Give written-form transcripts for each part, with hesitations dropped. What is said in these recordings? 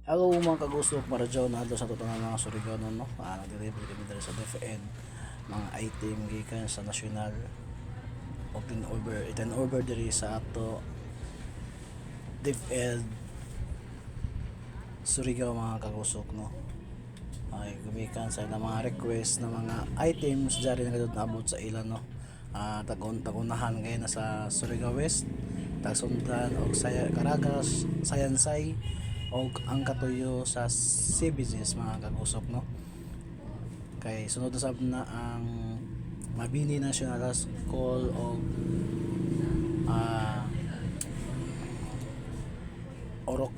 Ako mga kagusok maradyaw na adto sa tutunan mga Surigao no. Nag-deliver kami diri sa DepEd mga item gikan sa nasyonal open over diri sa ato DepEd Surigao mga kagusok no. Ay gumikan sa ilang mga request na mga items diri na kadto naabot sa ilan no. Tagunahan kay na sa Surigao West, tagsundan og Caragas, Sayansay og ang katuyo sa CBGs mga kagusok no. Kay sunod na sab na ang Mabini National School og Orok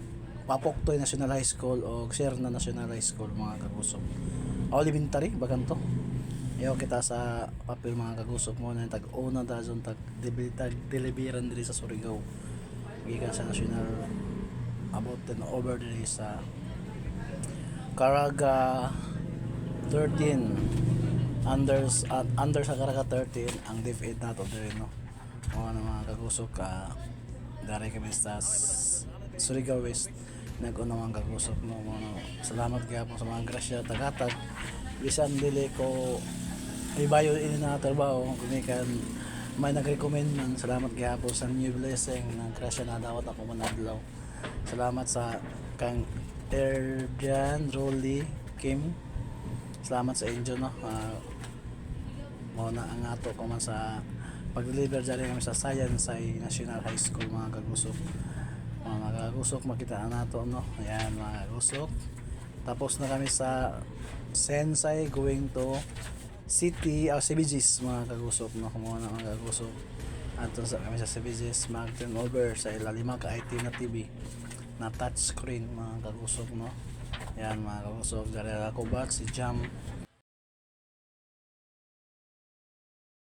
Papoktoy National High School o Sierna National High School mga kagusok. Elementary bagan to. Ayaw kita sa papel mga kagusok mo na tag-una dazon deliveran diri sa Surigao. Gikan sa national about and over diri sa Caraga 13 under sa Caraga 13 ang DepEd nato diri no. Mga kagusok dari kami sa Surigao West nag-una mga kagusok mo salamat gyapon sa mga grasya tagatag bisan dili ko ibayo ini na trabaho kumikan may nag-recommend man salamat gyapon sa new blessing ng grasya na dawat ako manadlaw. Salamat sa kang Erjan Rolly Kim, salamat sa inyo no. Muna ang ato ko man sa pag-deliver dyan kami sa Sayansay National High School mga kagusok. Mga kagusok makita nato no. Ayan mga kagusok. Tapos na kami sa Sensei going to City CBGs mga kagusok no. Kumuha na mga kagusok. Ato sa kami sa CBGs mag-turn over sa ilalima ka item na TV na touch screen mga kagusok no. Ayan mga kagusok. Dari ako ba si Jam